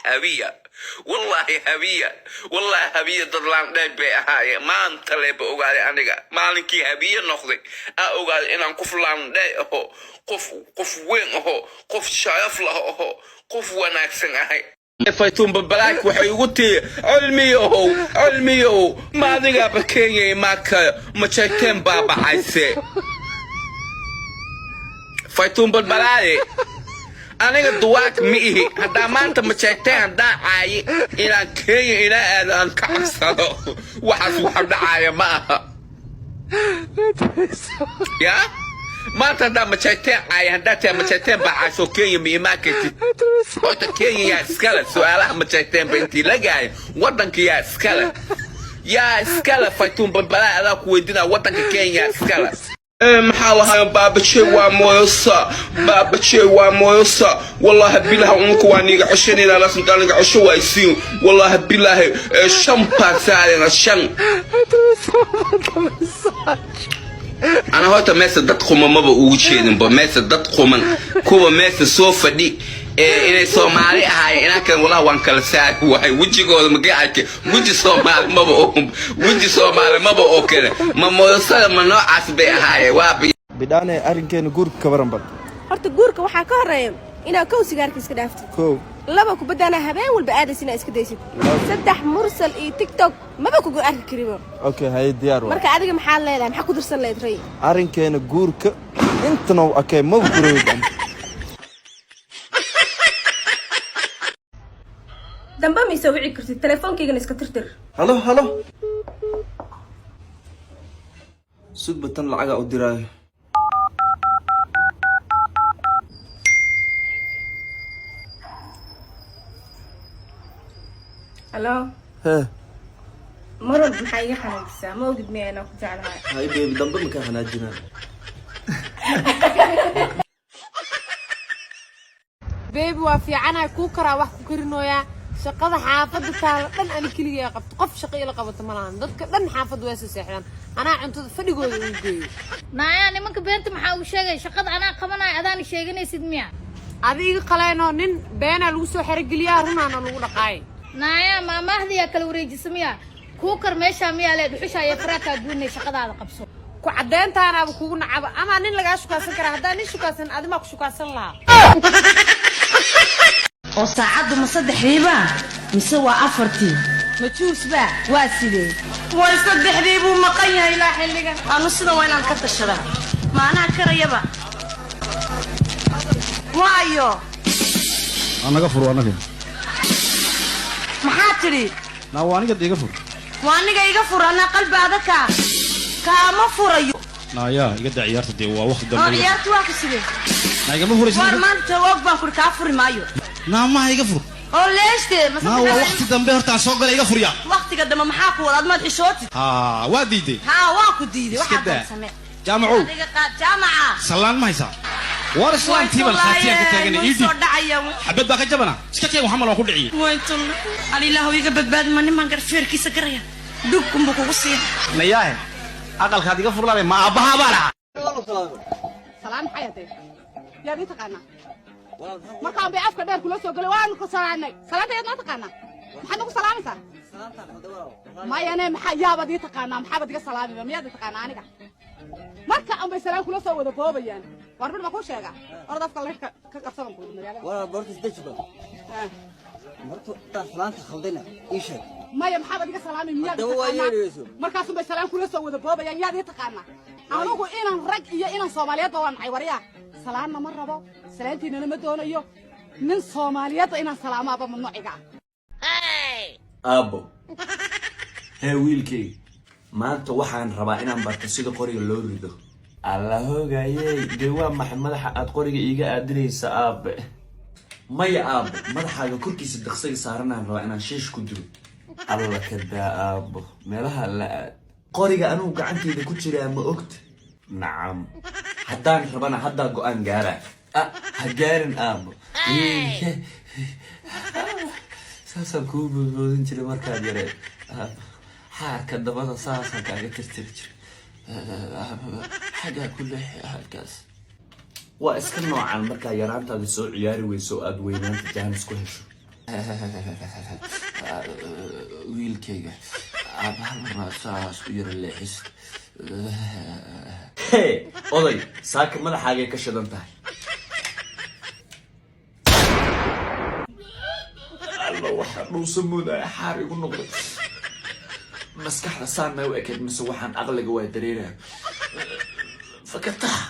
هبية والله هبية ضلان داي بي ما انت لي بوغادي انيغا مالكي هبية نوخدي اوغادي ان كفلان داي قف وين قف شايف له قف وناكسن اهي فايتون ببلاك waxay ugu tii cilmiyo ma adiga bakeenyay marka ma jeegteen baabacayse faytun balbalaade aniga duwaak miihi hadaa maanta ma jeegteen hadaa caayi inaan keenya ila aadan ka cabsado waxaas waxa dhacaya ma aha ya maanta hadaa ma jeegteen caayi hadaa taa ma jeegteen baacayso keenya miimaakati horta keenya yaa iskale su'aalaha ma jeegteen ba intii lagaay wadanka yaa iskale faytun balbalaade adaa ku weydiinaa wadanka keenya yaa iskale maxaa lahaa baabaje waa mooyosa wallahi billahi unku waa niga cushanina la sanqaniga cusho waa isiin wallahi billahi shan paasaalena shan ana horta meesa dad quman maba ugu jeedin ba meesa dad quman kuwa meesa soo fadhi inay Soomaali ahaayeen inaan wallahi waan kala saar waay wajigooda magacayke waji Soomaali maba oo kale ma mooyosada ma noocaas bay ahaayeen waa bidane arinkeena guurka ka waran bal horta guurka waxa ka horeeyo ina kow sigaarka iska dhaaftid kow laba ku badana habeen walba aadasina iska daysid saddex mursal iyo TikTok maba ku arki karibo okay hay diyaar marka adiga maxaa leedahay maxaa ku dirsan leedahay arinkeena guurka intana okay ma guureedan damba mi soo wici kartid telefonkeyga iska tirtir halo sugbatan lacaga u diraayo halo marad maxay iga xanaaqsaa ma ogid miyana ku jeclahay hay baby damba ma ka xanaajinaa baby waa fiicanahay ku karaa wax ku karinooya shaqada xaafada taala dhan aan kaliya qabto qof shaqo ila qabato malahan dadka dhan xaafada way seexdaan ana cuntada fadhigooda u geeyo naaya nimanka beenta maxaa uu sheegay shaqada ana qabanay adaan sheeganaysid miya adiga qaleeno nin beena lagu soo xirgeliyaa runaana lagu dhaqaay naaya maamahdiya kala wareejisamiya ku kar meesha miya leed xusha ay faraka duunay shaqadaada qabso ku cadeyntaana kugu nacaba ama nin laga shukaasan kara hadaa nin shukaasan adima ku shukaasan laha oo saacadu ma saddexdiiba mise waa afartii ma juusba waa sidee way saddexdii buu maqan yahay ilaa xilligan aanu sida waa inaan ka tashada maana karayaba waayo anaga furo anaga maxaa tiri nawaaniga iga furo waaniga iga furo ana qalbi adaka kaama furayo naaya iga ciyaarta de waa waqti dambe ciyaartu waa ku sidee naaga ma furaysid war maanta wog baan ku ka furi maayo naama iga furo oo leeste ma waa waqti dambe horta soo galay iga furiya waqtiga dambe maxaa ku wadaad ma xishooti waa diiday waa ku diiday waxa aan samee jaamacu adiga qaad jaamaca salaan ma haysa war islaan tiibal khaatiya ka taagan iidi xabad baa ka jabana iska keen waxa mal ku dhiciyay waytul alilahu iga badbaad ma niman garfeerkiisa garaya dubkum buu kugu sii nayahay aqalkaad iga furlaabay ma abaha bala salaam xayade yaa inta qana markaan bay afka dheer kula soo galay waan ku salaanay salaanta yaad ma taqaana maxaad ku salaamaysaa ma yana maxaa yaabad ii taqaana maxaad iga salaamay miyaad taqaana aniga marka aan bay salaam kula soo wada boobayaan warbar ma ku sheega orad afka leerka ka qabsan ku magaalada waa boortis dajba marto salaanta khaldina isha maya maxaad iga salaamay miyaad markaas bay salaam kula soo wada boobayaan yaad ii taqaana anigu inaan rag iyo inaan Soomaaliyeed waan maxay wariya salaana ma rabo salaantiina ma doonayo nin Soomaaliyeed inaan salaamaaba mamnuuciga abo wiilkay maanta waxaan rabaa inaan barto sida qoriga loo rido alla hoogayay deewaa maxamadaha aad qoriga iiga aadiraysa aabe maya abo madaxaaga korkiisa daqsiga saaranaan rabaa inaan shiish ku dilo alla ka daa abo meelaha la qoriga anuu gacanteyda ku jiraa ma ogta nacam haddaan rabana haddaa go'aan gaara ha gaarin abo saasaan kuu boodboodin jiray markaad yareed xaarka dabada saasaan kaaga tirtiri jiray xaggaa ku leexi halkaas waa iska noocan markaa yaraantaada soo ciyaari weyso aad weynaanta jaanis ku hesho wiilkayga aabbaha marnaa saas u yara leexis hey oday saaka madaxaagay ka shidan tahay alla waxaa dhuusa moodaya xaar igu noqday maskaxda saan may u ekeyd mise waxaan aqliga waa dareeraya fakataha